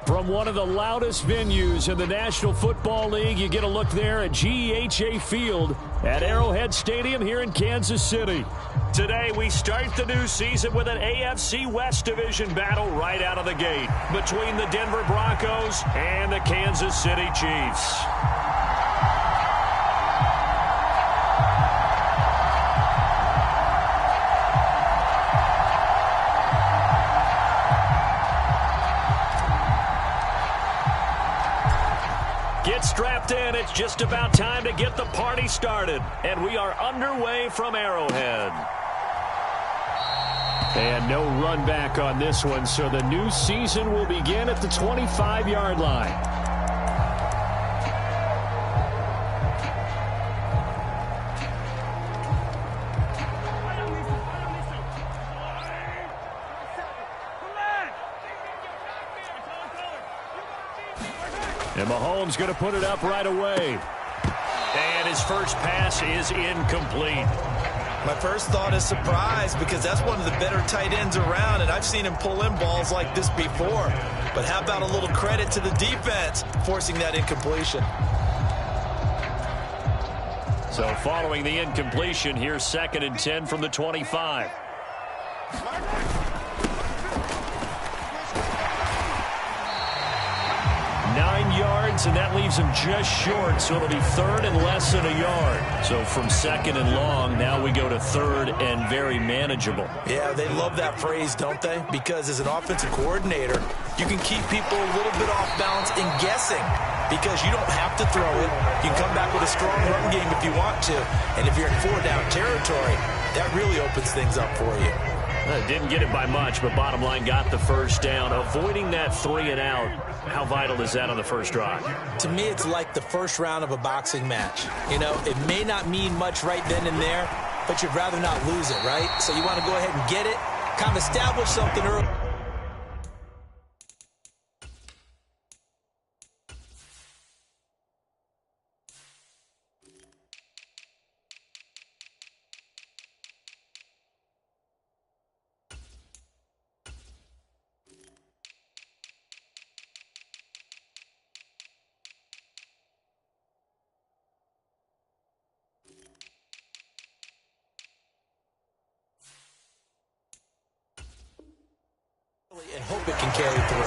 From one of the loudest venues in the National Football League, you get a look there at GEHA Field at Arrowhead Stadium here in Kansas City. Today, we start the new season with an AFC West Division battle right out of the gate between the Denver Broncos and the Kansas City Chiefs. Get strapped in. It's just about time to get the party started. And we are underway from Arrowhead. And no run back on this one, so the new season will begin at the 25-yard line. And Mahomes going to put it up right away. And his first pass is incomplete. My first thought is surprise, because that's one of the better tight ends around, and I've seen him pull in balls like this before. But how about a little credit to the defense forcing that incompletion? So following the incompletion, here's 2nd and 10 from the 25. Yards, and that leaves him just short, so it'll be 3rd and less than a yard. So from 2nd and long, now we go to 3rd and very manageable. Yeah, they love that phrase, don't they? Because as an offensive coordinator, you can keep people a little bit off balance and guessing, because you don't have to throw it. You can come back with a strong run game if you want to, and if you're in 4-down territory, that really opens things up for you. Didn't get it by much, but bottom line, got the first down. Avoiding that 3-and-out, how vital is that on the first drive? To me, it's like the first round of a boxing match. You know, it may not mean much right then and there, but you'd rather not lose it, right? So you want to go ahead and get it, kind of establish something early. And hope it can carry through.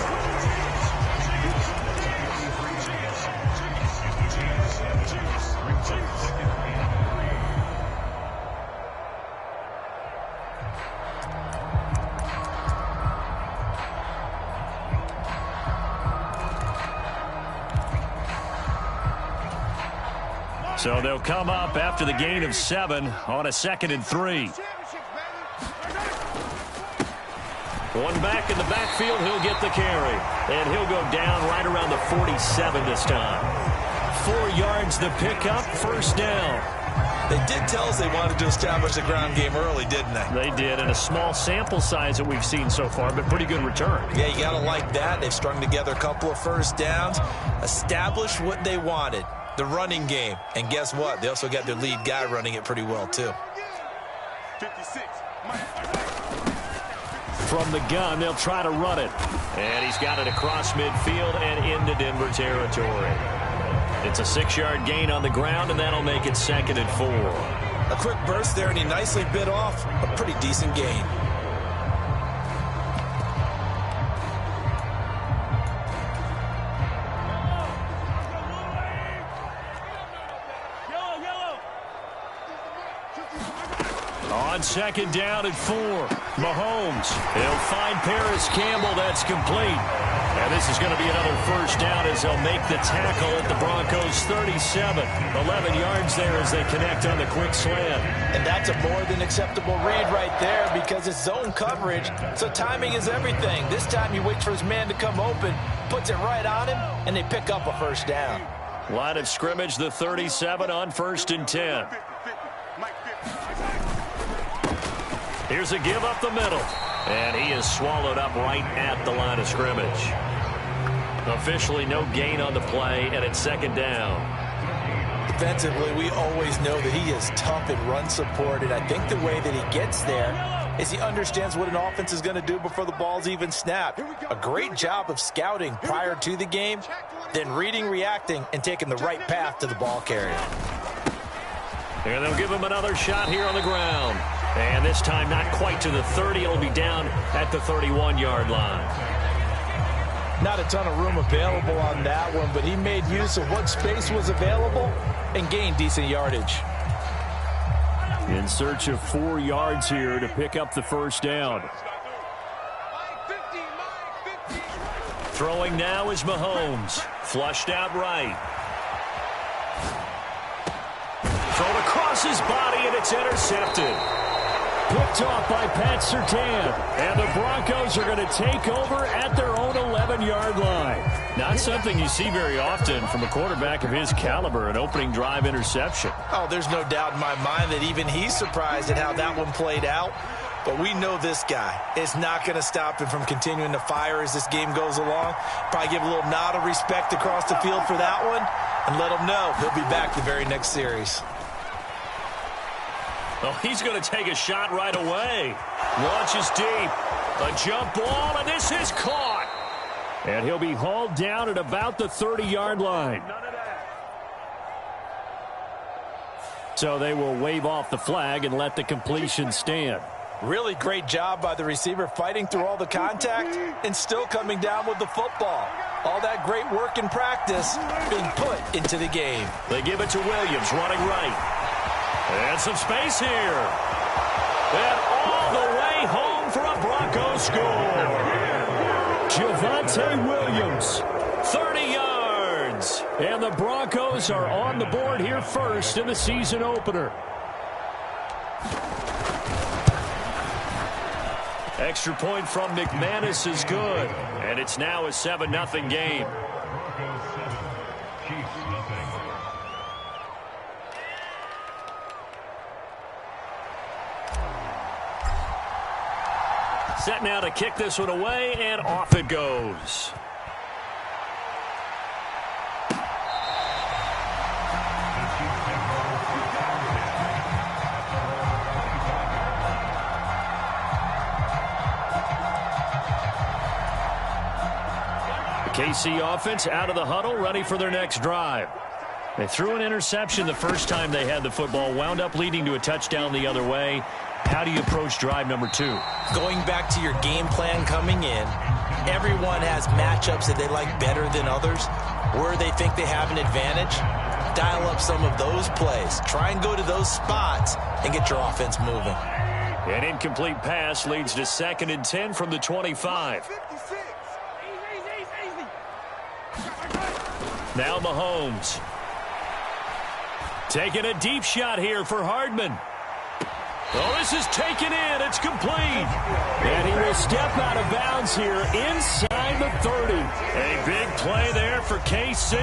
So they'll come up after the gain of 7 on a 2nd and 3. One back in the backfield, he'll get the carry. And he'll go down right around the 47 this time. 4 yards the pickup, first down. They did tell us they wanted to establish the ground game early, didn't they? They did, and a small sample size that we've seen so far, but pretty good return. Yeah, you got to like that. They've strung together a couple of first downs, established what they wanted, the running game. And guess what? They also got their lead guy running it pretty well, too. 56. From the gun, they'll try to run it. And he's got it across midfield and into Denver territory. It's a 6-yard gain on the ground, and that'll make it 2nd and 4. A quick burst there, and he nicely bit off a pretty decent gain. On 2nd down and 4, Mahomes. He'll find Paris Campbell. That's complete. And this is going to be another first down as they'll make the tackle at the Broncos' 37. 11 yards there as they connect on the quick slant. And that's a more than acceptable read right there, because it's zone coverage, so timing is everything. This time he waits for his man to come open, puts it right on him, and they pick up a first down. Line of scrimmage, the 37 on 1st and 10. Here's a give up the middle. And he is swallowed up right at the line of scrimmage. Officially no gain on the play, and it's 2nd down. Defensively, we always know that he is tough in run support, and I think the way that he gets there is he understands what an offense is going to do before the ball's even snapped. A great job of scouting prior to the game, then reading, reacting, and taking the right path to the ball carrier. And they'll give him another shot here on the ground. And this time not quite to the 30. It'll be down at the 31-yard line. Not a ton of room available on that one, but he made use of what space was available and gained decent yardage. In search of 4 yards here to pick up the first down. Throwing now is Mahomes. Flushed out right. Thrown across his body, and it's intercepted. Picked off by Pat Surtain. And the Broncos are going to take over at their own 11-yard line. Not something you see very often from a quarterback of his caliber, an opening drive interception. Oh, there's no doubt in my mind that even he's surprised at how that one played out. But we know this guy is not going to stop him from continuing to fire as this game goes along. Probably give a little nod of respect across the field for that one and let him know he'll be back the very next series. Oh, he's going to take a shot right away. Launches deep. A jump ball, and this is caught. And he'll be hauled down at about the 30-yard line. So they will wave off the flag and let the completion stand. Really great job by the receiver fighting through all the contact and still coming down with the football. All that great work in practice being put into the game. They give it to Williams running right. And some space here. And all the way home for a Broncos score. Javonte Williams, 30 yards. And the Broncos are on the board here first in the season opener. Extra point from McManus is good. And it's now a 7-0 game. Set now to kick this one away, and off it goes. The KC offense out of the huddle, ready for their next drive. They threw an interception the first time they had the football, wound up leading to a touchdown the other way. How do you approach drive number 2? Going back to your game plan coming in, everyone has matchups that they like better than others. Where they think they have an advantage, dial up some of those plays. Try and go to those spots and get your offense moving. An incomplete pass leads to 2nd and 10 from the 25. Now Mahomes. Taking a deep shot here for Hardman. Oh, this is taken in. It's complete. And he will step out of bounds here inside the 30. A big play there for KC.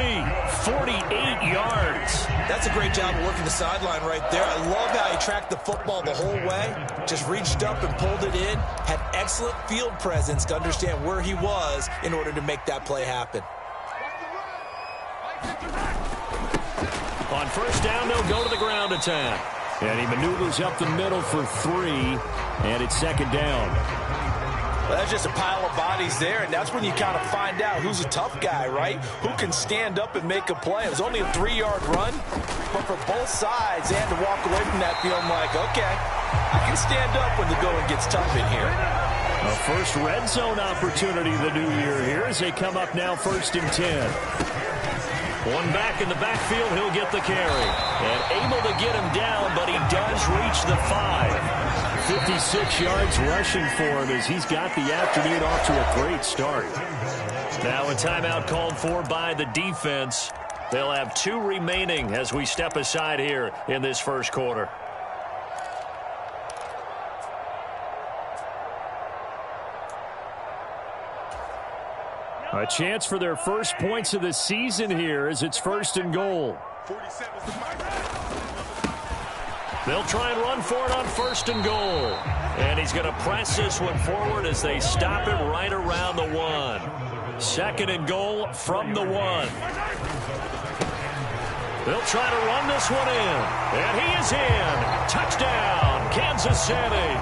48 yards. That's a great job of working the sideline right there. I love how he tracked the football the whole way. Just reached up and pulled it in. Had excellent field presence to understand where he was in order to make that play happen. On first down, they'll go to the ground attack. And he maneuvers up the middle for 3, and it's 2nd down. Well, that's just a pile of bodies there, and that's when you kind of find out who's a tough guy, right? Who can stand up and make a play. It was only a 3-yard run, but for both sides, they had to walk away from that feeling like, okay, I can stand up when the going gets tough in here. A first red zone opportunity the new year here as they come up now 1st and 10. One back in the backfield, he'll get the carry. And able to get him down, but he does reach the 5. 56 yards rushing for him as he's got the afternoon off to a great start. Now a timeout called for by the defense. They'll have 2 remaining as we step aside here in this first quarter. A chance for their first points of the season here as it's 1st and goal. They'll try and run for it on 1st and goal. And he's going to press this one forward as they stop it right around the 1. 2nd and goal from the 1. They'll try to run this one in. And he is in. Touchdown, Kansas City.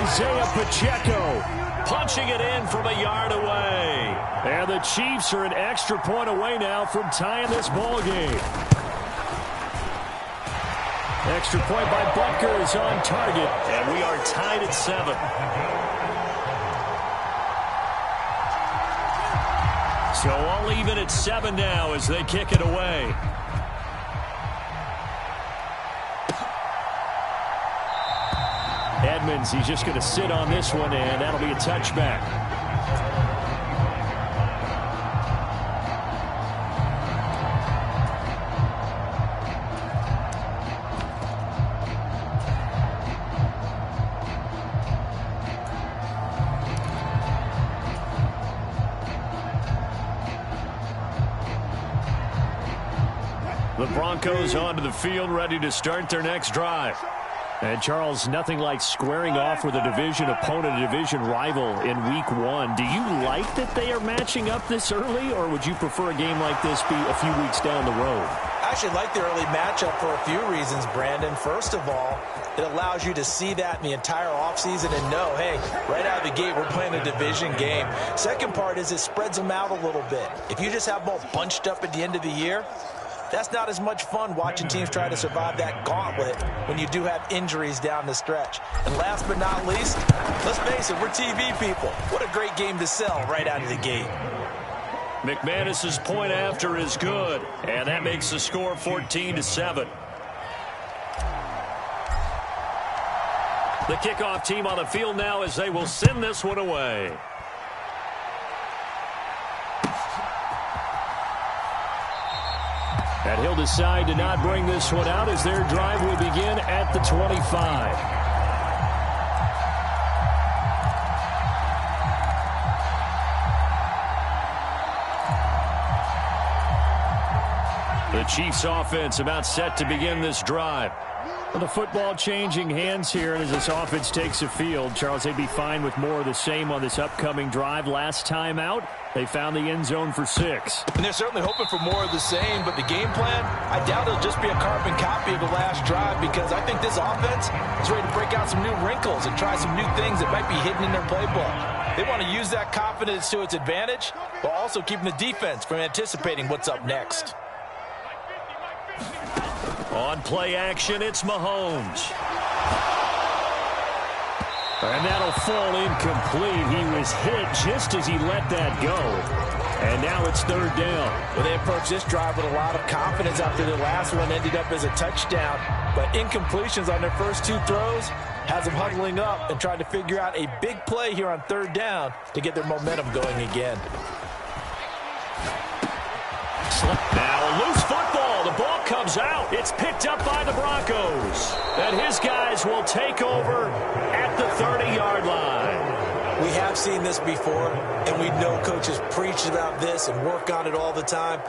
Isaiah Pacheco punching it in from a yard away. And the Chiefs are an extra point away now from tying this ball game. Extra point by Butker is on target, and we are tied at 7. So all even at 7 now as they kick it away. Edmonds, he's just going to sit on this one, and that'll be a touchback. The Broncos onto the field, ready to start their next drive. And, Charles, nothing like squaring off with a division opponent, a division rival in Week 1. Do you like that they are matching up this early, or would you prefer a game like this be a few weeks down the road? I actually like the early matchup for a few reasons, Brandon. First of all, it allows you to see that in the entire offseason and know, hey, right out of the gate, we're playing a division game. Second part is it spreads them out a little bit. If you just have them all bunched up at the end of the year, that's not as much fun watching teams try to survive that gauntlet when you do have injuries down the stretch. And last but not least, let's face it, we're TV people. What a great game to sell right out of the gate. McManus's point after is good, and that makes the score 14-7. The kickoff team on the field now as they will send this one away. And he'll decide to not bring this one out as their drive will begin at the 25. The Chiefs offense about set to begin this drive. Well, the football changing hands here, and as this offense takes the field, Charles, they'd be fine with more of the same on this upcoming drive. Last time out, they found the end zone for 6. And they're certainly hoping for more of the same, but the game plan, I doubt it'll just be a carbon copy of the last drive, because I think this offense is ready to break out some new wrinkles and try some new things that might be hidden in their playbook. They want to use that confidence to its advantage, while also keeping the defense from anticipating what's up next. On play action, it's Mahomes. And that'll fall incomplete. He was hit just as he let that go. And now it's 3rd down. Well, they approached this drive with a lot of confidence after the last one ended up as a touchdown. But incompletions on their first 2 throws has them huddling up and trying to figure out a big play here on 3rd down to get their momentum going again. Now a loose football. The ball comes out. It's picked up by the Broncos. And his guys will take over at the 30-yard line. We have seen this before, and we know coaches preach about this and work on it all the time.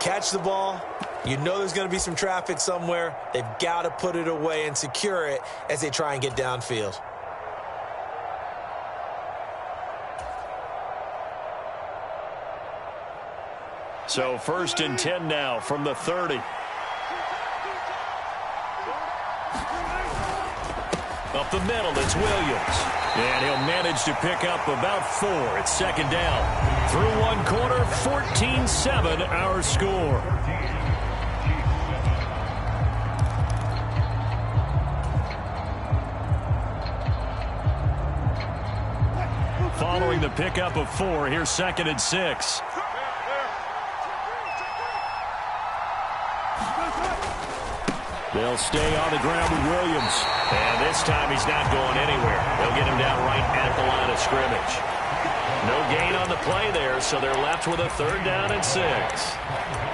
Catch the ball. You know there's going to be some traffic somewhere. They've got to put it away and secure it as they try and get downfield. So 1st and 10 now from the 30. Up the middle, it's Williams. And he'll manage to pick up about 4. It's 2nd down. Through one quarter, 14-7 our score. Following the pickup of 4, here's 2nd and 6. They'll stay on the ground with Williams. And this time he's not going anywhere. They'll get him down right at the line of scrimmage. No gain on the play there, so they're left with a 3rd down and 6.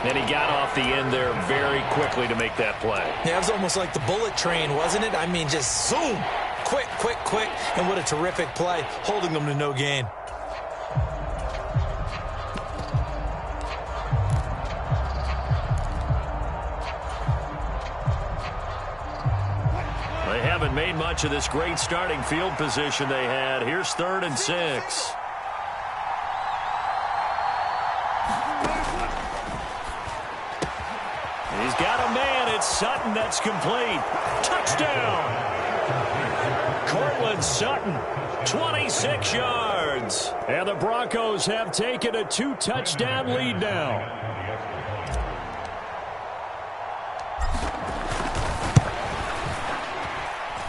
And he got off the end there very quickly to make that play. Yeah, it was almost like the bullet train, wasn't it? I mean, just zoom. Quick, quick, quick. And what a terrific play, holding them to no gain. They haven't made much of this great starting field position they had. Here's 3rd and 6. He's got a man. It's Sutton that's complete. Touchdown. Cortland Sutton, 26 yards. And the Broncos have taken a 2-touchdown lead now.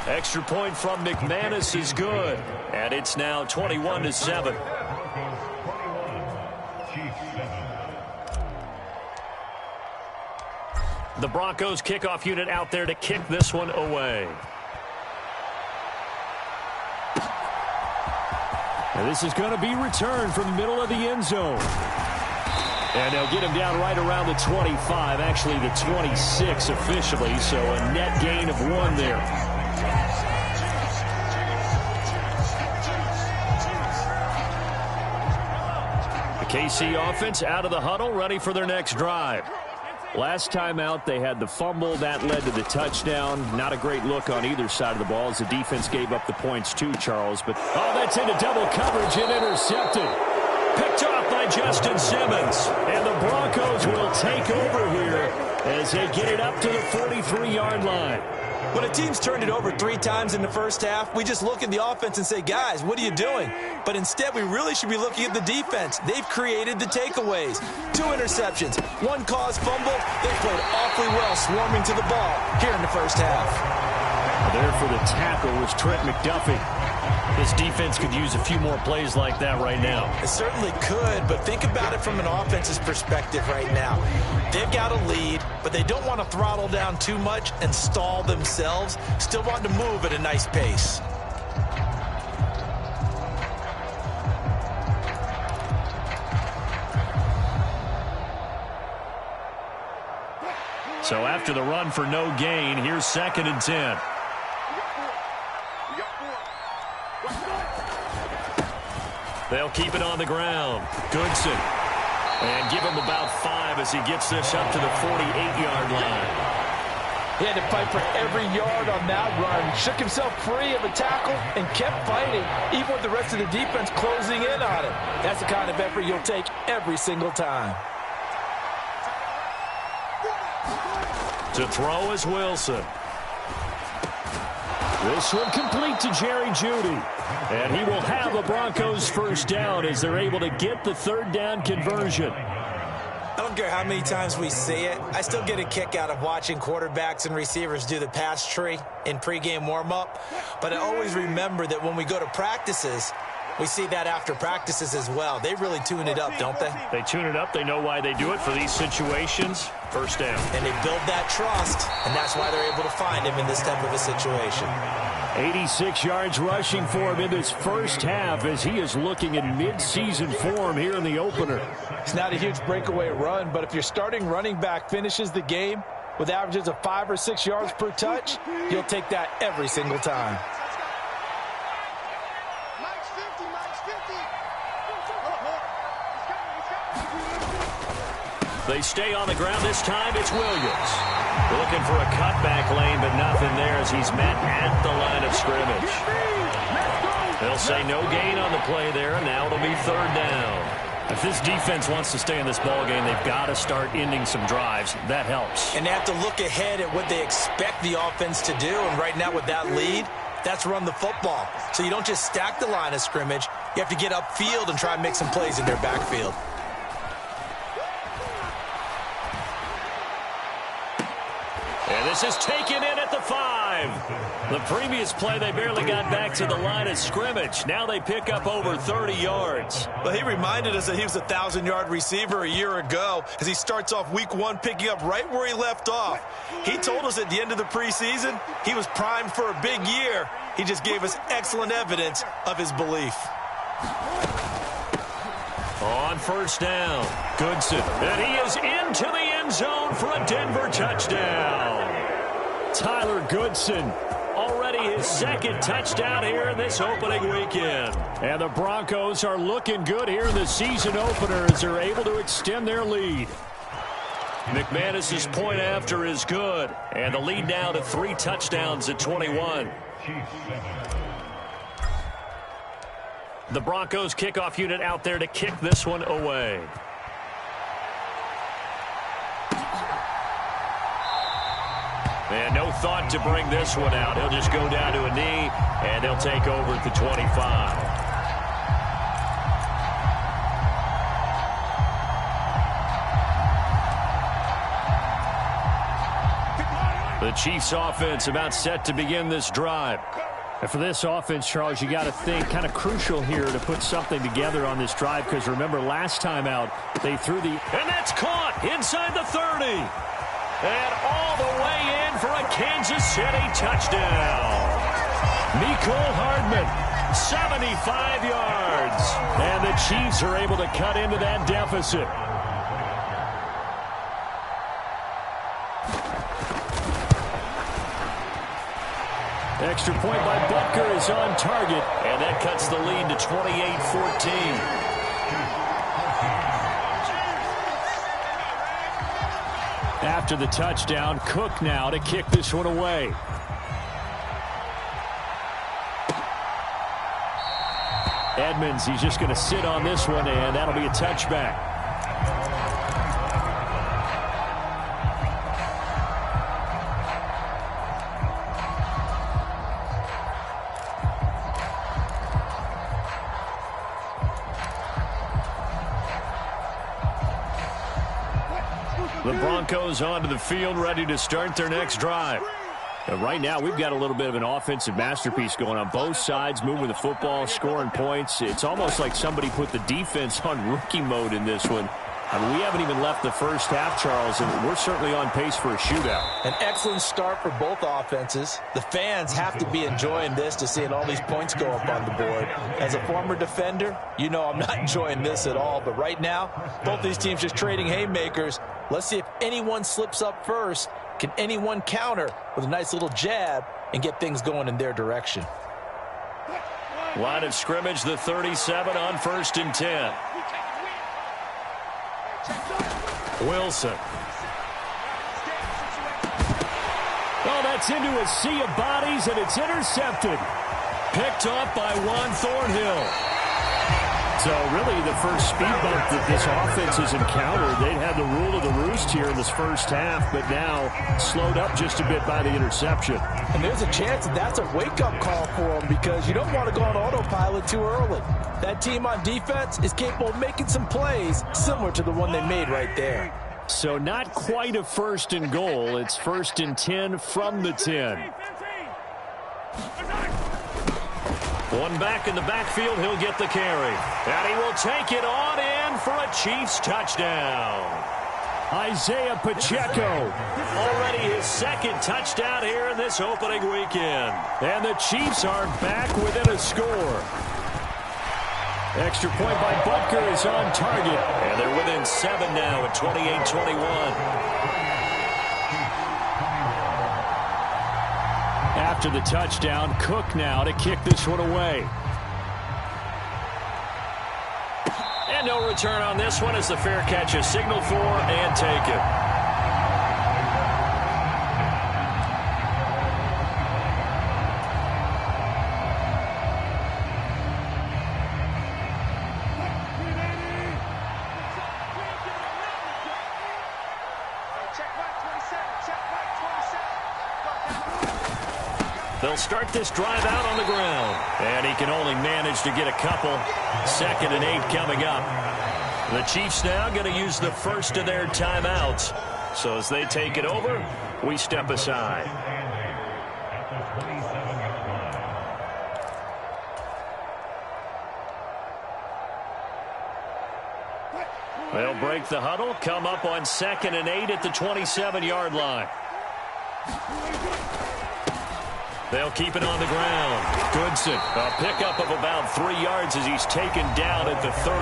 Extra point from McManus is good. And it's now 21-7. The Broncos kickoff unit out there to kick this one away. And this is going to be returned from the middle of the end zone. And they'll get him down right around the 25, actually the 26 officially, so a net gain of 1 there. The KC offense out of the huddle, ready for their next drive. Last time out, they had the fumble. That led to the touchdown. Not a great look on either side of the ball as the defense gave up the points too, Charles. But, oh, that's into double coverage and intercepted. Picked off by Justin Simmons. And the Broncos will take over here as they get it up to the 43-yard line. When a team's turned it over 3 times in the first half, we just look at the offense and say, guys, what are you doing? But instead, we really should be looking at the defense. They've created the takeaways. 2 interceptions, 1 caused fumble. They played awfully well swarming to the ball here in the first half. There for the tackle was Trent McDuffie. This defense could use a few more plays like that right now. It certainly could, but think about it from an offense's perspective right now. They've got a lead, but they don't want to throttle down too much and stall themselves. Still want to move at a nice pace. So after the run for no gain, here's 2nd and 10. They'll keep it on the ground. Goodson. And give him about 5 as he gets this up to the 48-yard line. He had to fight for every yard on that run. Shook himself free of a tackle and kept fighting, even with the rest of the defense closing in on him. That's the kind of effort you'll take every single time. To throw is Wilson. This one complete to Jerry Jeudy. And he will have the Broncos first down as they're able to get the 3rd down conversion. I don't care how many times we see it. I still get a kick out of watching quarterbacks and receivers do the pass tree in pregame warm-up. But I always remember that when we go to practices, we see that after practices as well. They really tune it up, don't they? They tune it up. They know why they do it for these situations. First down. And they build that trust, and that's why they're able to find him in this type of a situation. 86 yards rushing for him in this first half as he is looking in mid-season form here in the opener. It's not a huge breakaway run, but if your starting running back finishes the game with averages of 5 or 6 yards per touch, you'll take that every single time. They stay on the ground. This time it's Williams. Looking for a cutback lane, but nothing there as he's met at the line of scrimmage. They'll say no gain on the play there, and now it'll be 3rd down. If this defense wants to stay in this ballgame, they've got to start ending some drives. That helps. And they have to look ahead at what they expect the offense to do, and right now with that lead, that's run the football. So you don't just stack the line of scrimmage. You have to get upfield and try and make some plays in their backfield. And this is taken in at the 5. The previous play, they barely got back to the line of scrimmage. Now they pick up over 30 yards. Well, he reminded us that he was a 1,000-yard receiver a year ago as he starts off week 1 picking up right where he left off. He told us at the end of the preseason he was primed for a big year. He just gave us excellent evidence of his belief. On first down, Goodson. And he is into the end zone for a Denver touchdown. Tyler Goodson, already his 2nd touchdown here in this opening weekend. And the Broncos are looking good here in the season opener as they're able to extend their lead. McManus's point after is good. And the lead now to 3 touchdowns at 21. The Broncos kickoff unit out there to kick this one away. And no thought to bring this one out. He'll just go down to a knee, and they'll take over at the 25. The Chiefs offense about set to begin this drive. And for this offense, Charles, you got to think kind of crucial here to put something together on this drive, because remember last time out they threw the... And that's caught inside the 30. And all the way in for a Kansas City touchdown. Mecole Hardman, 75 yards. And the Chiefs are able to cut into that deficit. Extra point by Butker is on target, and that cuts the lead to 28-14. After the touchdown, Cook now to kick this one away. Edmonds, he's just going to sit on this one, and that'll be a touchback. The Broncos onto the field, ready to start their next drive. And right now, we've got a little bit of an offensive masterpiece going on both sides, moving the football, scoring points. It's almost like somebody put the defense on rookie mode in this one. I mean, we haven't even left the first half, Charles, and we're certainly on pace for a shootout. An excellent start for both offenses. The fans have to be enjoying this to seeing all these points go up on the board. As a former defender, you know I'm not enjoying this at all. But right now, both these teams just trading haymakers. Let's see if anyone slips up first. Can anyone counter with a nice little jab and get things going in their direction? Line of scrimmage, the 37 on 1st and 10. Wilson. Oh, that's into a sea of bodies, and it's intercepted. Picked off by Juan Thornhill. So really the first speed bump that this offense has encountered, they'd had the rule of the roost here in this first half, but now slowed up just a bit by the interception. And there's a chance that that's a wake-up call for them, because you don't want to go on autopilot too early. That team on defense is capable of making some plays similar to the one they made right there. So not quite a 1st and goal. It's 1st and 10 from the 10. One back in the backfield, he'll get the carry. And he will take it on in for a Chiefs touchdown. Isaiah Pacheco, already his 2nd touchdown here in this opening weekend. And the Chiefs are back within a score. Extra point by Butker is on target. And they're within 7 now at 28-21. After the touchdown, Cook now to kick this one away. And no return on this one as the fair catch is signaled for and taken. They'll start this drive out on the ground. And he can only manage to get a couple. 2nd and 8 coming up. The Chiefs now going to use the first of their timeouts. So as they take it over, we step aside. They'll break the huddle, come up on 2nd and 8 at the 27-yard line. They'll keep it on the ground. Goodson, a pickup of about 3 yards as he's taken down at the 31.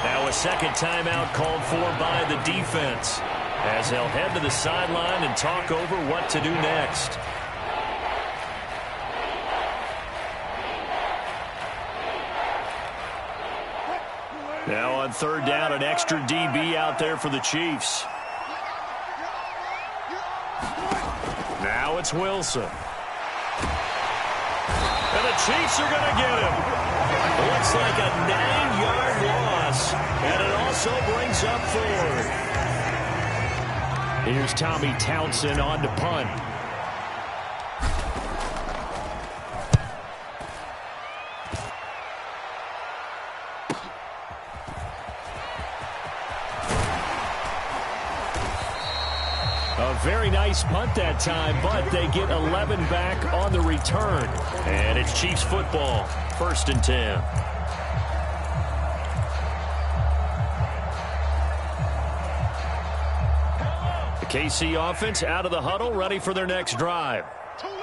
Now a 2nd timeout called for by the defense, as they'll head to the sideline and talk over what to do next. Now on 3rd down, an extra DB out there for the Chiefs. Now it's Wilson. And the Chiefs are going to get him. Looks like a 9-yard loss. And it also brings up 4. Here's Tommy Townsend on to punt. A very nice punt that time, but they get 11 back on the return. And it's Chiefs football, 1st and 10. The KC offense out of the huddle, ready for their next drive.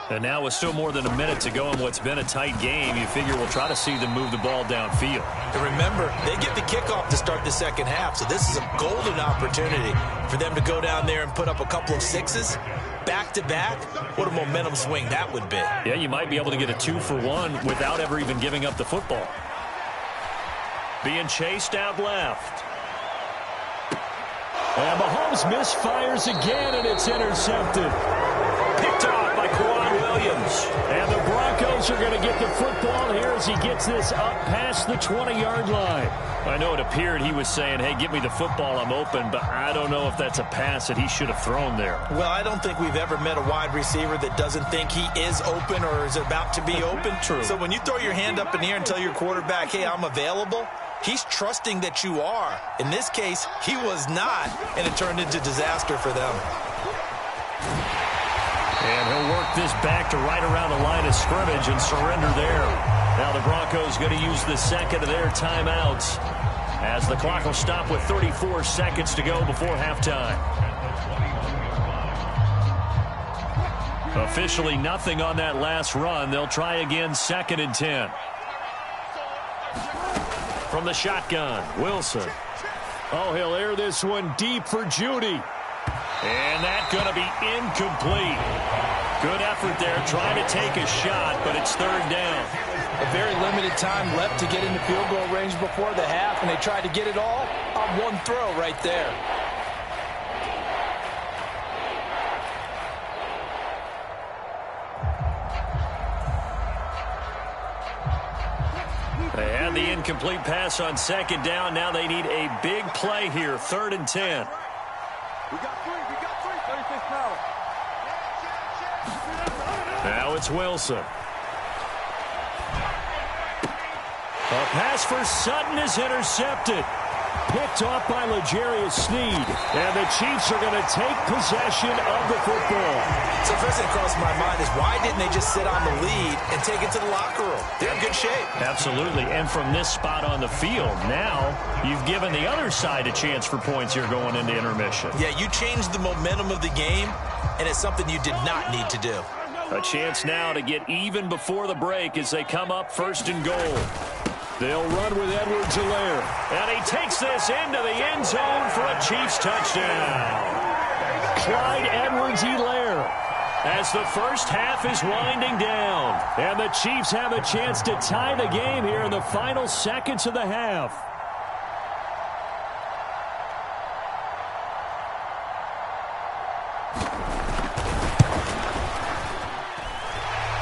And now with still more than a minute to go in what's been a tight game, you figure we'll try to see them move the ball downfield. And remember, they get the kickoff to start the second half, so this is a golden opportunity for them to go down there and put up a couple of sixes back-to-back. What a momentum swing that would be. Yeah, you might be able to get a 2-for-1 without ever even giving up the football. Being chased out left. And Mahomes misfires again, and it's intercepted. Picked off by Kwan Williams. And the Broncos are going to get the football here as he gets this up past the 20-yard line. I know it appeared he was saying, hey, give me the football, I'm open, but I don't know if that's a pass that he should have thrown there. Well, I don't think we've ever met a wide receiver that doesn't think he is open or is about to be open. True. So when you throw your hand up in the air and tell your quarterback, hey, I'm available, he's trusting that you are. In this case, he was not, and it turned into disaster for them. And he'll work this back to right around the line of scrimmage and surrender there. Now the Broncos going to use the second of their timeouts as the clock will stop with 34 seconds to go before halftime. Officially nothing on that last run. They'll try again, 2nd and 10. From the shotgun, Wilson. Oh, he'll air this one deep for Judy. And that's going to be incomplete. Good effort there, trying to take a shot, but it's 3rd down. A very limited time left to get into field goal range before the half, and they tried to get it all on one throw right there. They had the incomplete pass on 2nd down. Now they need a big play here, 3rd and 10. We got 36 power. Now it's Wilson. A pass for Sutton is intercepted. Picked off by L'Jarius Sneed. And the Chiefs are going to take possession of the football. So first thing across my mind is why didn't they just sit on the lead and take it to the locker room? They're in good shape. Absolutely. And from this spot on the field, now you've given the other side a chance for points here going into intermission. Yeah, you changed the momentum of the game, and it's something you did not need to do. A chance now to get even before the break as they come up 1st and goal. They'll run with Edwards-Helaire. And he takes this into the end zone for a Chiefs touchdown. Clyde Edwards-Helaire as the first half is winding down. And the Chiefs have a chance to tie the game here in the final seconds of the half.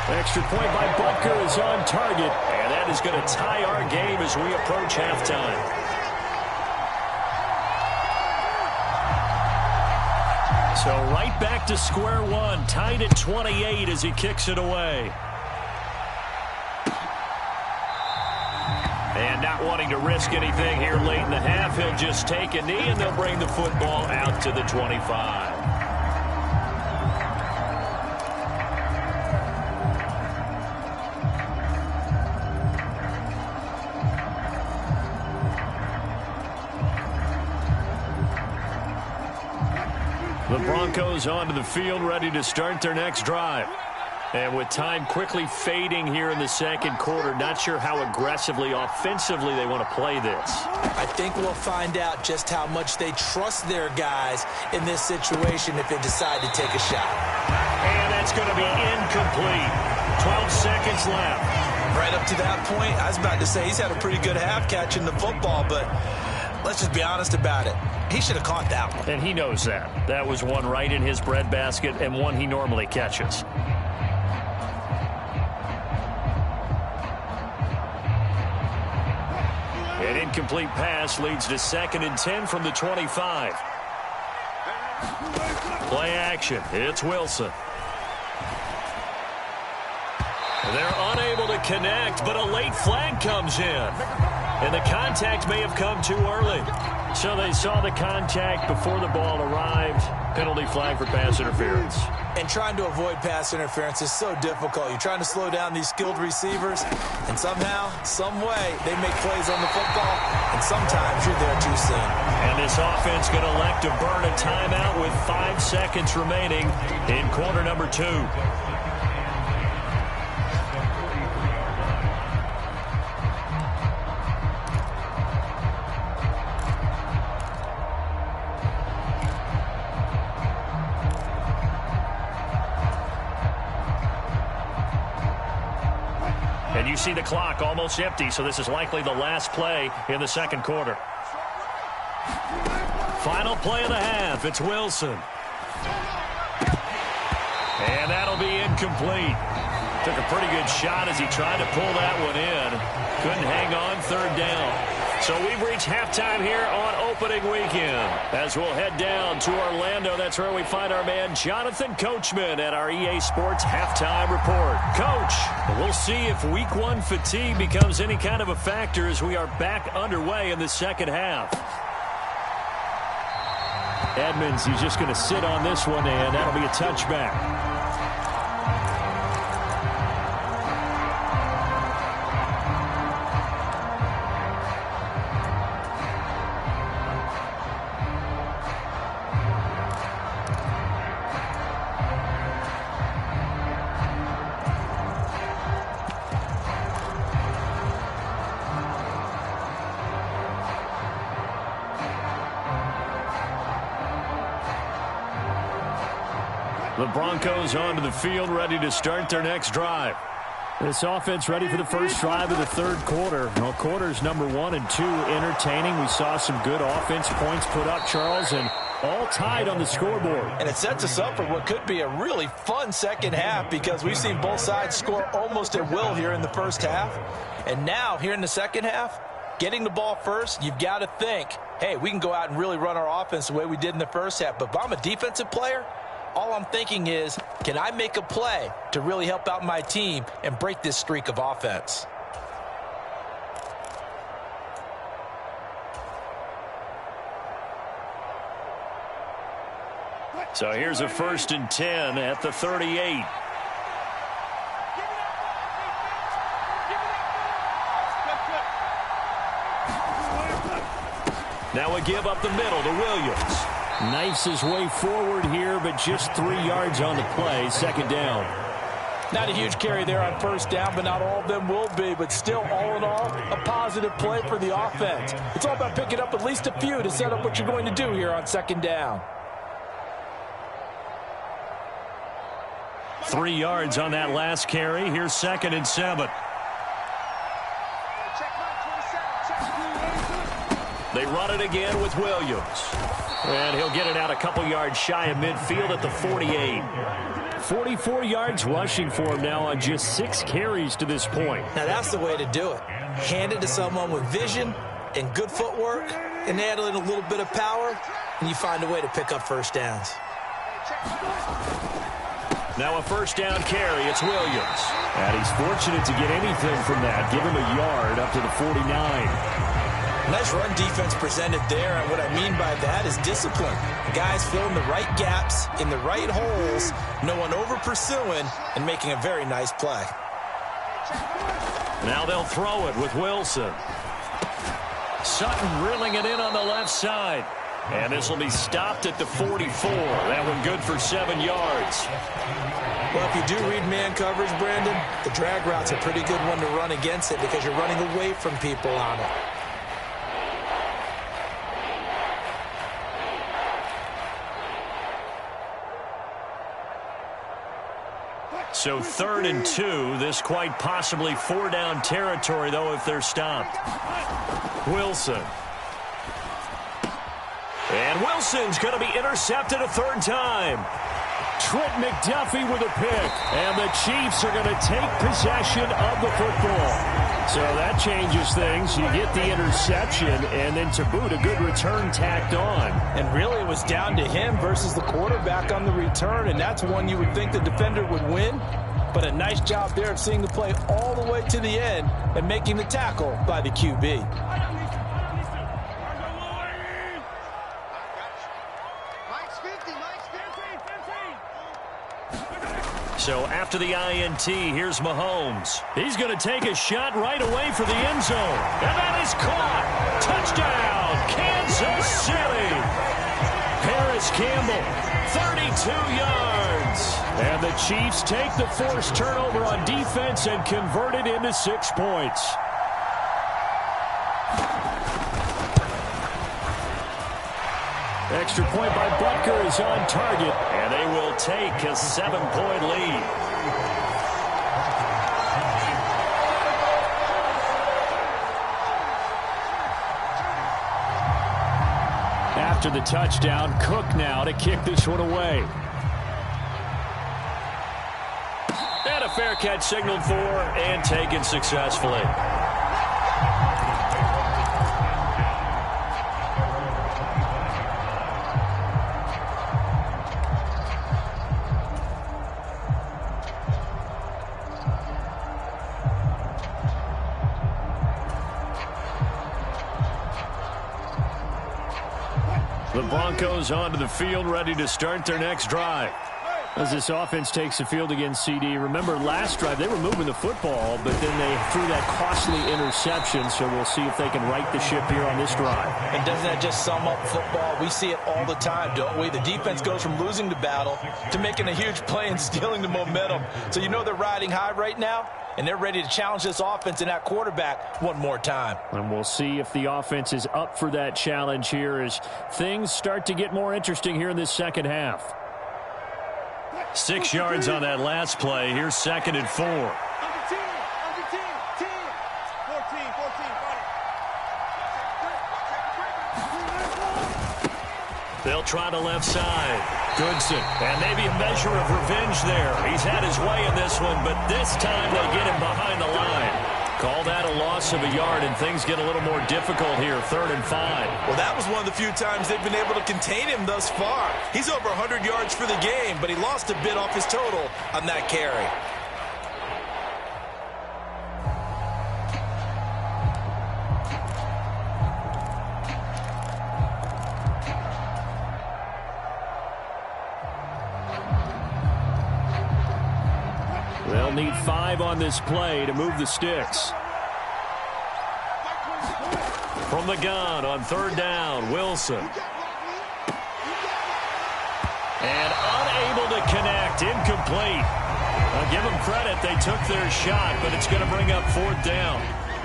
Extra point by Butker is on target, and that is going to tie our game as we approach halftime. So right back to square one, tied at 28 as he kicks it away. And not wanting to risk anything here late in the half, he'll just take a knee, and they'll bring the football out to the 25. The Broncos onto the field, ready to start their next drive. And with time quickly fading here in the second quarter, not sure how aggressively, offensively they want to play this. I think we'll find out just how much they trust their guys in this situation if they decide to take a shot. And that's going to be incomplete. 12 seconds left. Right up to that point, I was about to say he's had a pretty good half catching the football, but let's just be honest about it. He should have caught that one. And he knows that. That was one right in his breadbasket and one he normally catches. An incomplete pass leads to 2nd and 10 from the 25. Play action. It's Wilson. They're unable to connect, but a late flag comes in. And the contact may have come too early. So they saw the contact before the ball arrived. Penalty flag for pass interference. And trying to avoid pass interference is so difficult. You're trying to slow down these skilled receivers, and somehow, some way, they make plays on the football, and sometimes you're there too soon. And this offense going to elect to burn a timeout with 5 seconds remaining in quarter number 2. And you see the clock almost empty, so this is likely the last play in the second quarter. Final play of the half. It's Wilson. And that'll be incomplete. Took a pretty good shot as he tried to pull that one in. Couldn't hang on, third down. So we've reached halftime here on opening weekend. As we'll head down to Orlando, that's where we find our man Jonathan Coachman at our EA Sports Halftime Report. Coach, we'll see if Week 1 fatigue becomes any kind of a factor as we are back underway in the second half. Edmonds, he's just going to sit on this one, and that'll be a touchback. The Broncos onto the field, ready to start their next drive. This offense ready for the first drive of the third quarter. Well, quarters number 1 and 2 entertaining. We saw some good offense points put up, Charles, and all tied on the scoreboard. And it sets us up for what could be a really fun second half because we've seen both sides score almost at will here in the first half. And now, here in the second half, getting the ball first, you've got to think, hey, we can go out and really run our offense the way we did in the first half. But if I'm a defensive player, all I'm thinking is, can I make a play to really help out my team and break this streak of offense? So here's a 1st and 10 at the 38. Now a give up the middle to Williams. Knifes his way forward here, but just 3 yards on the play. Second down. Not a huge carry there on first down, but not all of them will be. But still, all in all, a positive play for the offense. It's all about picking up at least a few to set up what you're going to do here on second down. 3 yards on that last carry. Here's 2nd and 7. They run it again with Williams. And he'll get it out a couple yards shy of midfield at the 48. 44 yards rushing for him now on just 6 carries to this point. Now that's the way to do it. Hand it to someone with vision and good footwork and add in a little bit of power, and you find a way to pick up first downs. Now a first down carry. It's Williams. And he's fortunate to get anything from that. Give him a yard up to the 49. Nice run defense presented there, and what I mean by that is discipline. Guys filling the right gaps in the right holes, no one over-pursuing, and making a very nice play. Now they'll throw it with Wilson. Sutton reeling it in on the left side. And this will be stopped at the 44. That one good for 7 yards. Well, if you do read man coverage, Brandon, the drag route's a pretty good one to run against it because you're running away from people on it. So 3rd and 2. This quite possibly 4-down territory, though, if they're stopped. Wilson. And Wilson's going to be intercepted a 3rd time. Trent McDuffie with a pick. And the Chiefs are going to take possession of the football. So that changes things. You get the interception, and then to boot, a good return tacked on. And really, it was down to him versus the quarterback on the return, and that's one you would think the defender would win. But a nice job there of seeing the play all the way to the end and making the tackle by the QB. So after the INT, here's Mahomes. He's going to take a shot right away for the end zone. And that is caught. Touchdown, Kansas City. Paris Campbell, 32 yards. And the Chiefs take the forced turnover on defense and convert it into 6 points. Extra point by Butker is on target, and they will take a 7-point lead. After the touchdown, Cook now to kick this one away. And a fair catch signaled for and taken successfully. The Broncos onto the field, ready to start their next drive. As this offense takes the field against CD, remember last drive they were moving the football, but then they threw that costly interception, so we'll see if they can right the ship here on this drive. And doesn't that just sum up football? We see it all the time, don't we? The defense goes from losing the battle to making a huge play and stealing the momentum. So you know they're riding high right now, and they're ready to challenge this offense and that quarterback one more time. And we'll see if the offense is up for that challenge here as things start to get more interesting here in this second half. 6 yards on that last play. Here's 2nd and 4. They'll try the left side. Goodson. And maybe a measure of revenge there. He's had his way in this one, but this time they get him behind the line. Call that a loss of a yard, and things get a little more difficult here, 3rd and 5. Well, that was one of the few times they've been able to contain him thus far. He's over 100 yards for the game, but he lost a bit off his total on that carry. They'll need 5 on this play to move the sticks. From the gun on 3rd down, Wilson. And unable to connect, incomplete. I'll give them credit, they took their shot, but it's going to bring up 4th down.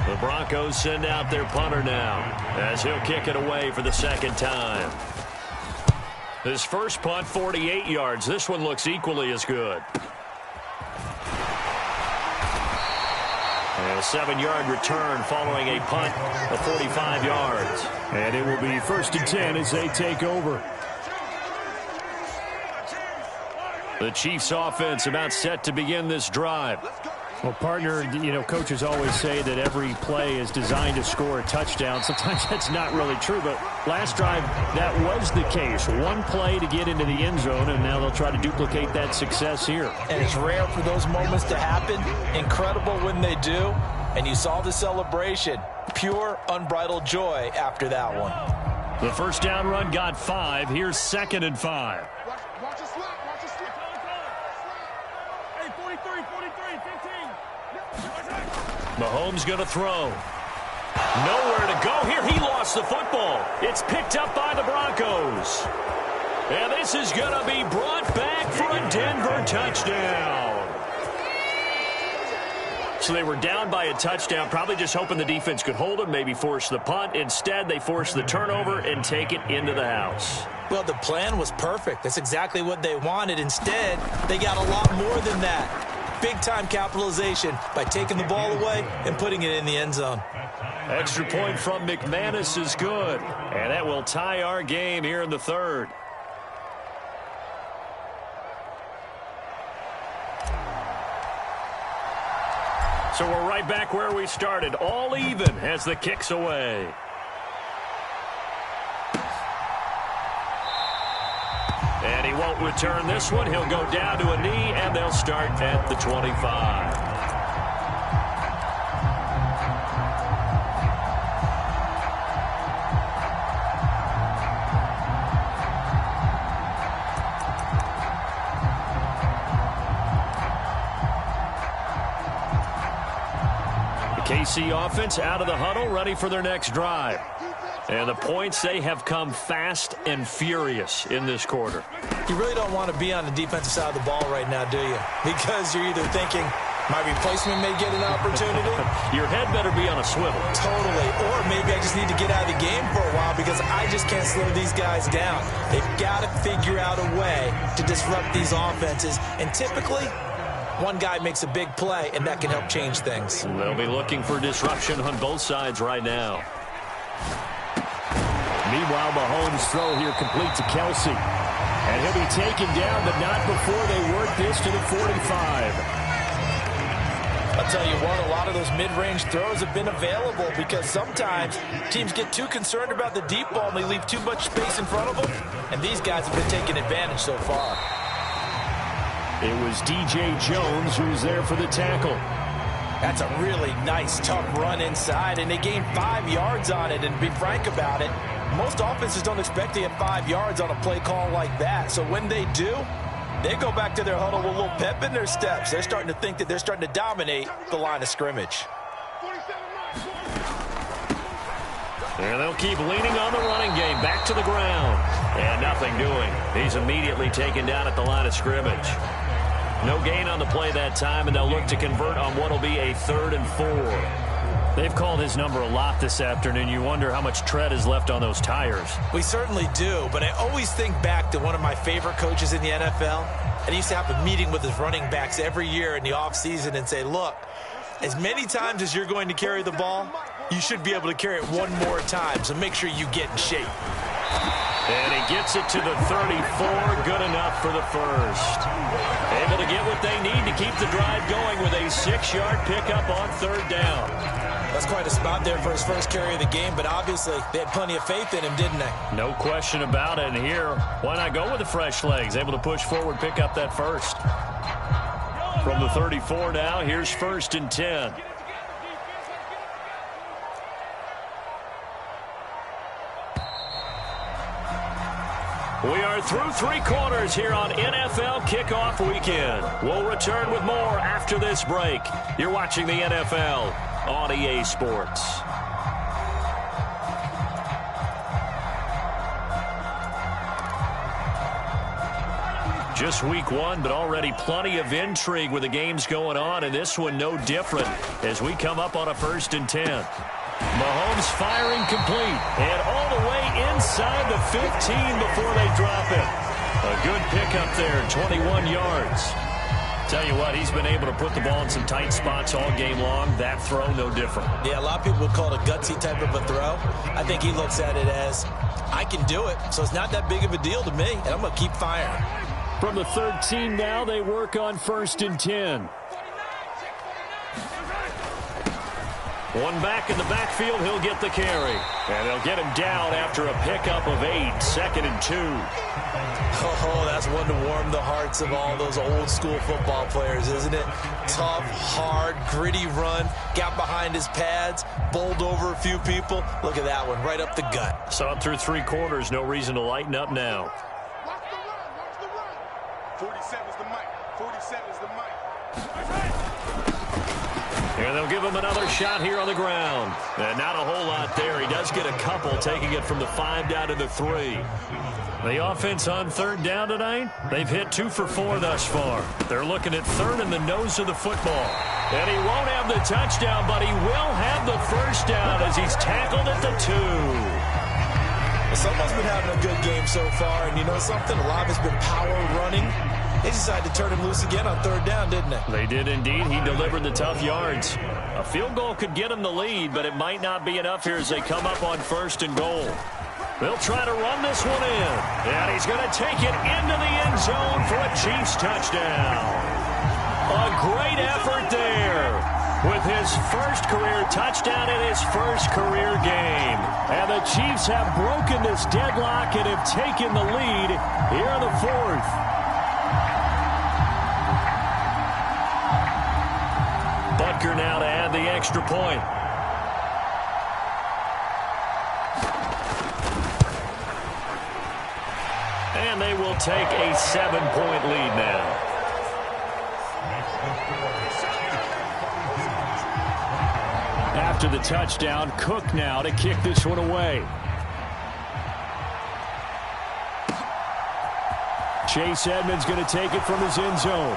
The Broncos send out their punter now, as he'll kick it away for the 2nd time. His first punt, 48 yards. This one looks equally as good. And a 7-yard return following a punt of 45 yards. And it will be 1st and 10 as they take over. The Chiefs offense about set to begin this drive. Well, partner, you know, coaches always say that every play is designed to score a touchdown. Sometimes that's not really true, but last drive, that was the case. One play to get into the end zone, and now they'll try to duplicate that success here. And it's rare for those moments to happen. Incredible when they do. And you saw the celebration. Pure, unbridled joy after that one. The first down run got 5. Here's 2nd and 5. Watch the slap. Watch the slap. Hey, 43, 15. Mahomes going to throw. Nowhere to go here. He lost the football. It's picked up by the Broncos. And this is going to be brought back for a Denver touchdown. So they were down by a touchdown, probably just hoping the defense could hold them, maybe force the punt. Instead, they force the turnover and take it into the house. Well, the plan was perfect. That's exactly what they wanted. Instead, they got a lot more than that. Big-time capitalization by taking the ball away and putting it in the end zone. Extra point from McManus is good. And that will tie our game here in the 3rd. So we're right back where we started, all even as the kick's away. And he won't return this one. He'll go down to a knee, and they'll start at the 25. KC offense out of the huddle, ready for their next drive. And the points, they have come fast and furious in this quarter. You really don't want to be on the defensive side of the ball right now, do you? Because you're either thinking, my replacement may get an opportunity. Your head better be on a swivel. Totally. Or maybe I just need to get out of the game for a while because I just can't slow these guys down. They've got to figure out a way to disrupt these offenses. And typically, one guy makes a big play, and that can help change things. They'll be looking for disruption on both sides right now. Meanwhile, Mahomes' throw here complete to Kelsey. And he'll be taken down, but not before they work this to the 45. I'll tell you what, a lot of those mid-range throws have been available because sometimes teams get too concerned about the deep ball and they leave too much space in front of them. And these guys have been taking advantage so far. It was DJ Jones who was there for the tackle. That's a really nice, tough run inside, and they gained 5 yards on it. And to be frank about it, most offenses don't expect to get 5 yards on a play call like that. So when they do, they go back to their huddle with a little pep in their steps. They're starting to think that they're starting to dominate the line of scrimmage. And they'll keep leaning on the running game. Back to the ground. And nothing doing. He's immediately taken down at the line of scrimmage. No gain on the play that time, and they'll look to convert on what will be a 3rd and 4. They've called his number a lot this afternoon. You wonder how much tread is left on those tires. We certainly do, but I always think back to one of my favorite coaches in the NFL. And he used to have a meeting with his running backs every year in the offseason and say, look, as many times as you're going to carry the ball, you should be able to carry it one more time, so make sure you get in shape. And he gets it to the 34, good enough for the first. Able to get what they need to keep the drive going with a 6-yard pickup on 3rd down. That's quite a spot there for his first carry of the game, but obviously they had plenty of faith in him, didn't they? No question about it. And here, why not go with the fresh legs? Able to push forward, pick up that first. From the 34 now, here's 1st and 10. We are through 3 quarters here on NFL Kickoff Weekend. We'll return with more after this break. You're watching the NFL on EA Sports. Just week 1, but already plenty of intrigue with the games going on, and this one no different as we come up on a 1st and 10. Mahomes firing complete, and all the way inside the 15 before they drop it. A good pickup there, 21 yards. Tell you what, he's been able to put the ball in some tight spots all game long. That throw, no different. Yeah, a lot of people would call it a gutsy type of a throw. I think he looks at it as, I can do it, so it's not that big of a deal to me, and I'm going to keep firing. From the 13 now, they work on 1st and 10. One back in the backfield, he'll get the carry. And they'll get him down after a pickup of 8, 2nd and 2. Oh, that's one to warm the hearts of all those old school football players, isn't it? Tough, hard, gritty run, got behind his pads, bowled over a few people. Look at that one, right up the gut. Saw him through 3 quarters, no reason to lighten up now. Watch the run. 47's the mic. 47's the mic. And they'll give him another shot here on the ground. And not a whole lot there. He does get a couple, taking it from the 5 down to the 3. The offense on 3rd down tonight, they've hit 2 for 4 thus far. They're looking at 3rd in the nose of the football. And he won't have the touchdown, but he will have the first down as he's tackled at the 2. Someone's been having a good game so far, and you know something? A lot of it's been power running. They decided to turn him loose again on 3rd down, didn't they? They did indeed. He delivered the tough yards. A field goal could get him the lead, but it might not be enough here as they come up on 1st and goal. They'll try to run this one in. And he's going to take it into the end zone for a Chiefs touchdown. A great effort there. with his first career touchdown in his first career game. And the Chiefs have broken this deadlock and have taken the lead here in the fourth. Butker now to add the extra point. And they will take a 7-point lead now. After the touchdown, Cook now to kick this one away. Chase Edmonds going to take it from his end zone.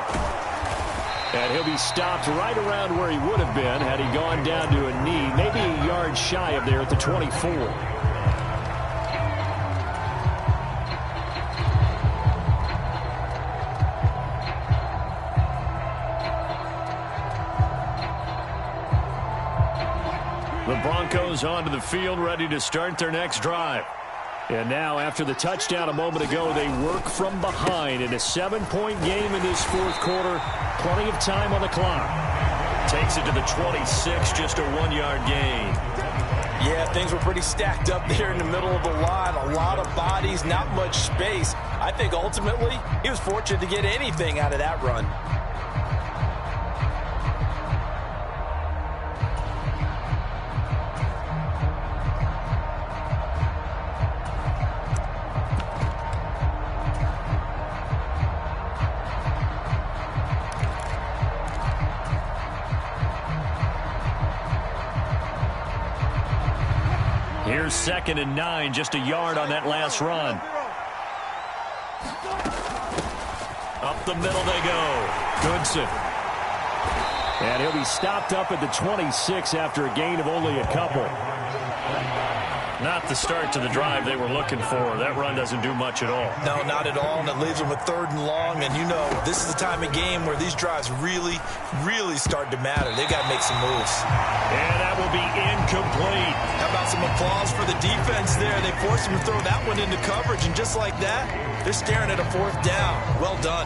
And he'll be stopped right around where he would have been had he gone down to a knee, maybe a yard shy of there at the 24. The Broncos onto the field, ready to start their next drive. And now, after the touchdown a moment ago, they work from behind in a 7-point game in this fourth quarter. Plenty of time on the clock. Takes it to the 26, just a 1-yard gain. Yeah, things were pretty stacked up there in the middle of the line. A lot of bodies, not much space. I think ultimately he was fortunate to get anything out of that run. Here's 2nd and 9, just a yard on that last run. Up the middle they go. Goodson. And he'll be stopped up at the 26 after a gain of only a couple. Not the start to the drive they were looking for. That run doesn't do much at all. No, not at all, and it leaves them with 3rd and long. And, you know, this is the time of game where these drives really, really start to matter. They got to make some moves. And that will be incomplete. How about some applause for the defense there? They forced him to throw that one into coverage, and just like that, they're staring at a 4th down. Well done.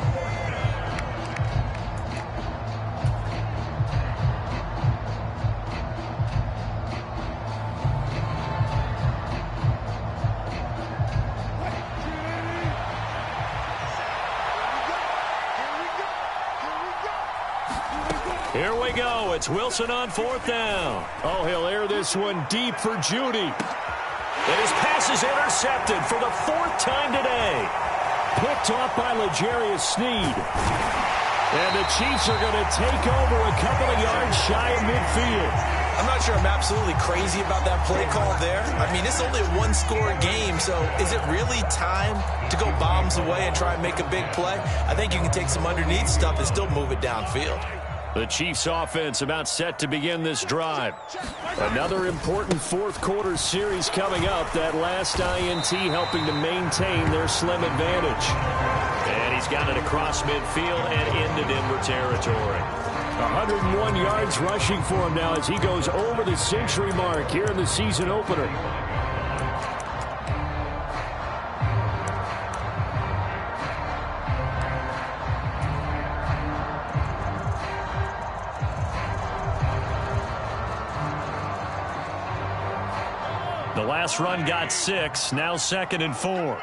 Here we go. It's Wilson on 4th down. Oh, he'll air this one deep for Judy. And his pass is intercepted for the 4th time today. Picked off by L'Jarius Sneed. And the Chiefs are going to take over a couple of yards shy of midfield. I'm not sure I'm absolutely crazy about that play call there. I mean, it's only a 1-score game, so is it really time to go bombs away and try and make a big play? I think you can take some underneath stuff and still move it downfield. The Chiefs offense about set to begin this drive. Another important fourth quarter series coming up. That last INT helping to maintain their slim advantage. And he's got it across midfield and into Denver territory. 101 yards rushing for him now as he goes over the century mark here in the season opener. The last run got 6, now 2nd and 4.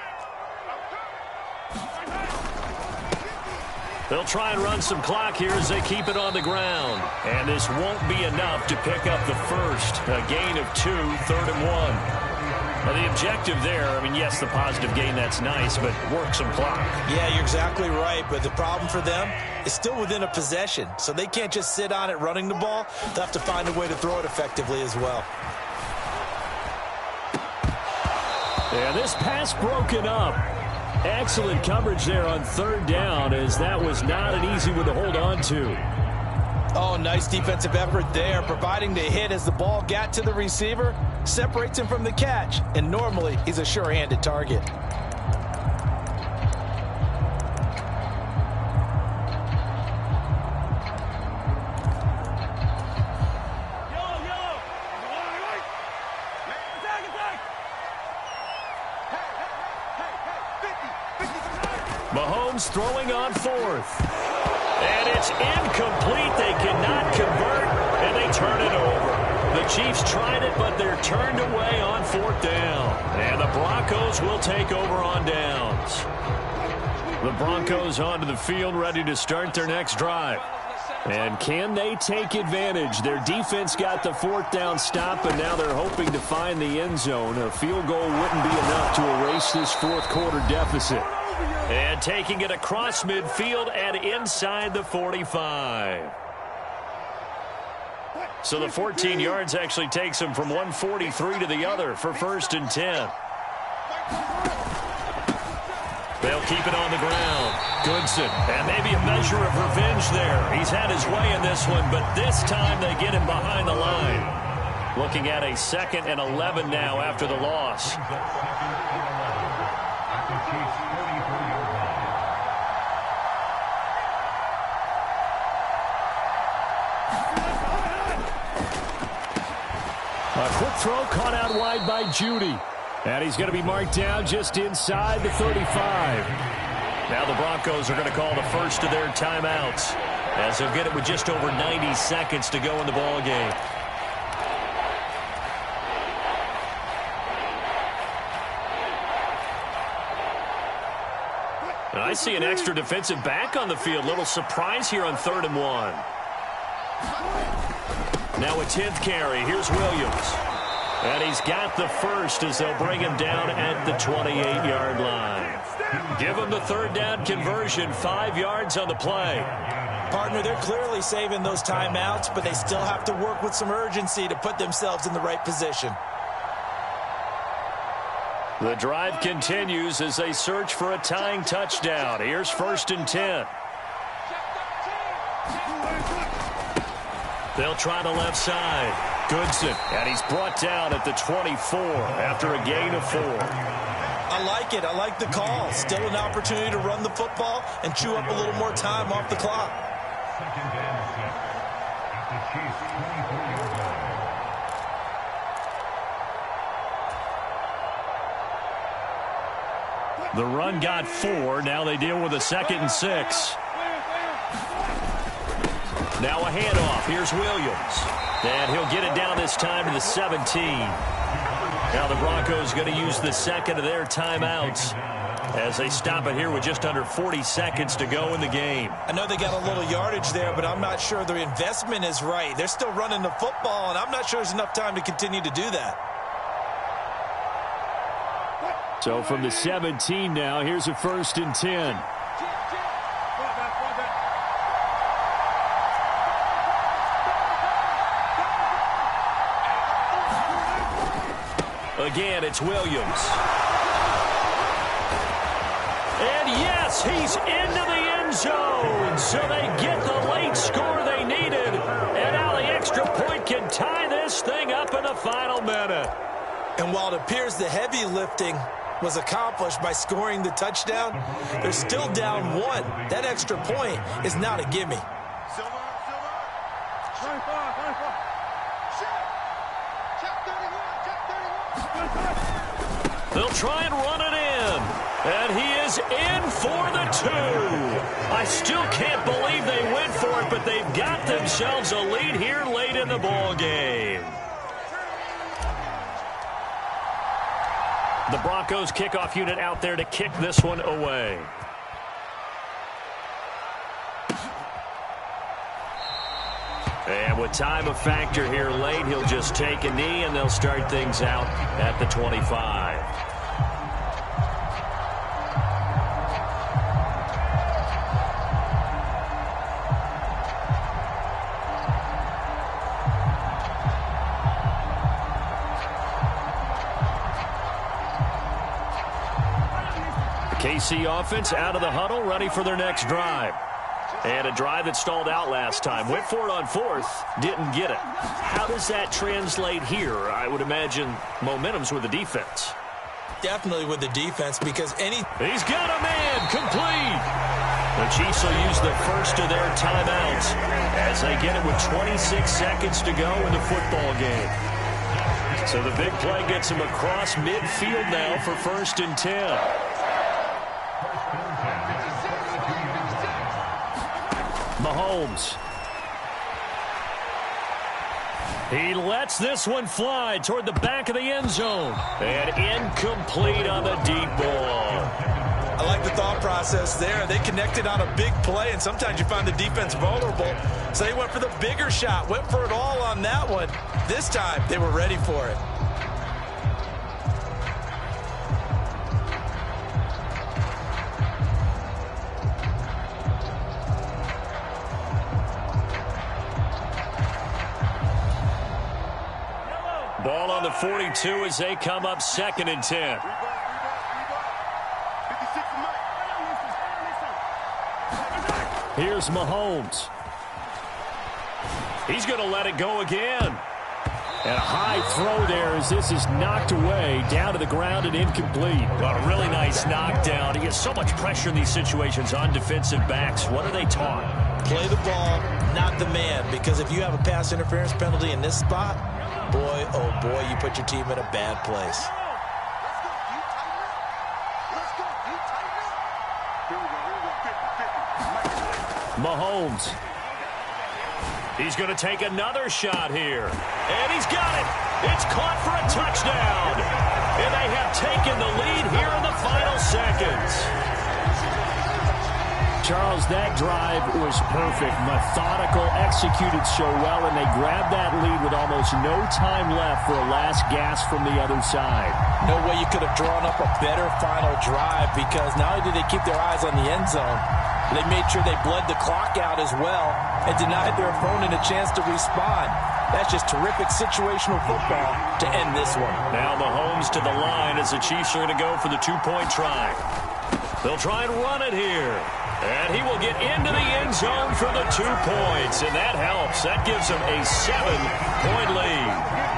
They'll try and run some clock here as they keep it on the ground. And this won't be enough to pick up the first. A gain of 2, 3rd and 1. Now the objective there, I mean, yes, the positive gain, that's nice, but work some clock. Yeah, you're exactly right, but the problem for them is still within a possession. So they can't just sit on it running the ball. They'll have to find a way to throw it effectively as well. And this pass broken up. Excellent coverage there on 3rd down, as that was not an easy one to hold on to. Oh, nice defensive effort there, providing the hit as the ball got to the receiver, separates him from the catch, and normally he's a sure-handed target. Mahomes throwing on 4th. And it's incomplete. They cannot convert. And turn it over. The Chiefs tried it, but they're turned away on 4th down. And the Broncos will take over on downs. The Broncos onto the field, ready to start their next drive. And can they take advantage? Their defense got the 4th down stop, and now they're hoping to find the end zone. A field goal wouldn't be enough to erase this 4th quarter deficit. And taking it across midfield and inside the 45. So the 14 yards actually takes them from 143 to the other for 1st and 10. They'll keep it on the ground. Goodson, and maybe a measure of revenge there. He's had his way in this one, but this time they get him behind the line. Looking at a 2nd and 11 now after the loss. A quick throw caught out wide by Judy. And he's going to be marked down just inside the 35. Now the Broncos are going to call the first of their timeouts as they'll get it with just over 90 seconds to go in the ball game. And I see an extra defensive back on the field. Little surprise here on 3rd and 1. Now a 10th carry. Here's Williams. And he's got the first as they'll bring him down at the 28-yard line. Give him the 3rd down conversion, 5 yards on the play. Partner, they're clearly saving those timeouts, but they still have to work with some urgency to put themselves in the right position. The drive continues as they search for a tying touchdown. Here's 1st and 10. They'll try the left side. Goodson, and he's brought down at the 24 after a gain of 4. I like it. I like the call. Still an opportunity to run the football and chew up a little more time off the clock. The run got 4. Now they deal with a 2nd and 6. Now a handoff. Here's Williams. And he'll get it down this time to the 17. Now the Broncos going to use the 2nd of their timeouts as they stop it here with just under 40 seconds to go in the game. I know they got a little yardage there, but I'm not sure the investment is right. They're still running the football, and I'm not sure there's enough time to continue to do that. So from the 17 now, here's a 1st and 10. Again, it's Williams. And yes, he's into the end zone. So they get the late score they needed. And now the extra point can tie this thing up in the final minute. And while it appears the heavy lifting was accomplished by scoring the touchdown, they're still down 1. That extra point is not a gimme. They'll try and run it in. And he is in for the 2. I still can't believe they went for it, but they've got themselves a lead here late in the ball game. The Broncos kickoff unit out there to kick this one away. And with time a factor here late, he'll just take a knee and they'll start things out at the 25. KC offense out of the huddle, ready for their next drive. And a drive that stalled out last time. Went for it on 4th, didn't get it. How does that translate here? I would imagine momentum's with the defense. Definitely with the defense because He's got a man, complete. The Chiefs will use the first of their timeouts as they get it with 26 seconds to go in the football game. So the big play gets them across midfield now for 1st and 10. Mahomes He lets this one fly toward the back of the end zone. And incomplete on the deep ball. I like the thought process there. They connected on a big play, and sometimes you find the defense vulnerable. So they went for the bigger shot, went for it all on that one. This time, they were ready for it. Ball on the 42 as they come up 2nd and 10. Here's Mahomes. He's going to let it go again. And a high throw there as this is knocked away, down to the ground and incomplete. A really nice knockdown. He gets so much pressure in these situations on defensive backs. What are they taught? Play the ball, not the man. Because if you have a pass interference penalty in this spot, boy, oh boy, you put your team in a bad place. Mahomes. He's going to take another shot here. And he's got it. It's caught for a touchdown. And they have taken the lead here in the final seconds. Charles, that drive was perfect. Methodical, executed so well, and they grabbed that lead with almost no time left for a last gasp from the other side. No way you could have drawn up a better final drive, because not only did they keep their eyes on the end zone, they made sure they bled the clock out as well and denied their opponent a chance to respond. That's just terrific situational football to end this one. Now Mahomes to the line as the Chiefs are going to go for the two-point try. They'll try and run it here. And he will get into the end zone for the 2 points. And that helps. That gives him a 7-point lead.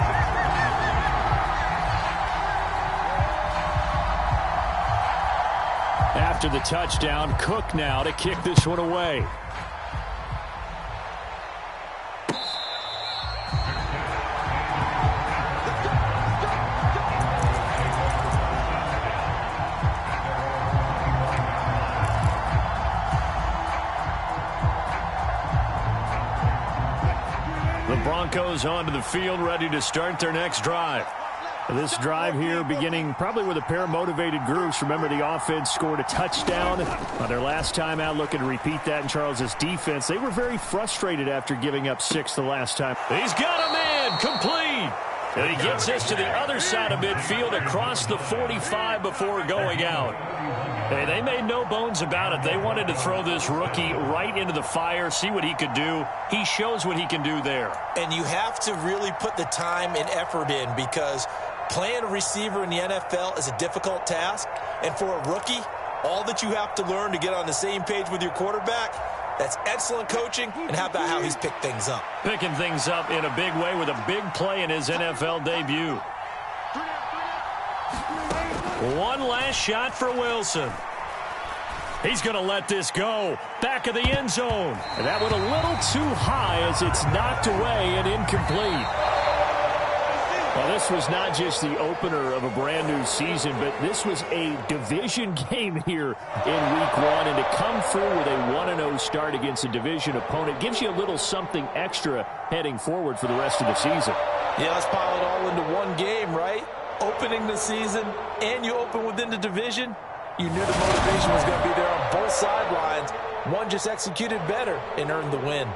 After the touchdown, Cook now to kick this one away. The Broncos onto the field, ready to start their next drive. This drive here beginning probably with a pair of motivated groups. Remember, the offense scored a touchdown on their last time out, looking to repeat that in Charles's defense. They were very frustrated after giving up 6 the last time. He's got a man, complete. And he gets this to the other side of midfield across the 45 before going out. Hey, they made no bones about it. They wanted to throw this rookie right into the fire, see what he could do. He shows what he can do there. And you have to really put the time and effort in, because playing a receiver in the NFL is a difficult task. And for a rookie, all that you have to learn to get on the same page with your quarterback, that's excellent coaching. And how about how he's picked things up? Picking things up in a big way with a big play in his NFL debut. One last shot for Wilson. He's going to let this go. Back of the end zone. And that went a little too high as it's knocked away and incomplete. Well, this was not just the opener of a brand new season, but this was a division game here in week 1. And to come through with a 1-0 start against a division opponent gives you a little something extra heading forward for the rest of the season. Yeah, let's pile it all into one game, right? Opening the season, and you open within the division. You knew the motivation was going to be there on both sidelines. One just executed better and earned the win.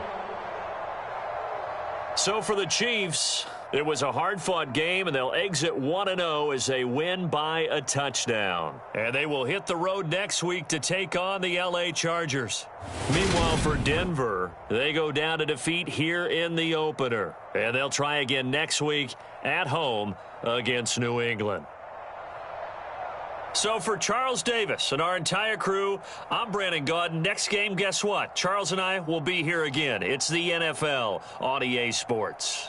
So for the Chiefs, it was a hard-fought game, and they'll exit 1-0 as they win by a touchdown. And they will hit the road next week to take on the L.A. Chargers. Meanwhile, for Denver, they go down to defeat here in the opener. And they'll try again next week at home against New England. So for Charles Davis and our entire crew, I'm Brandon Gaudin. Next game, guess what? Charles and I will be here again. It's the NFL on EA Sports.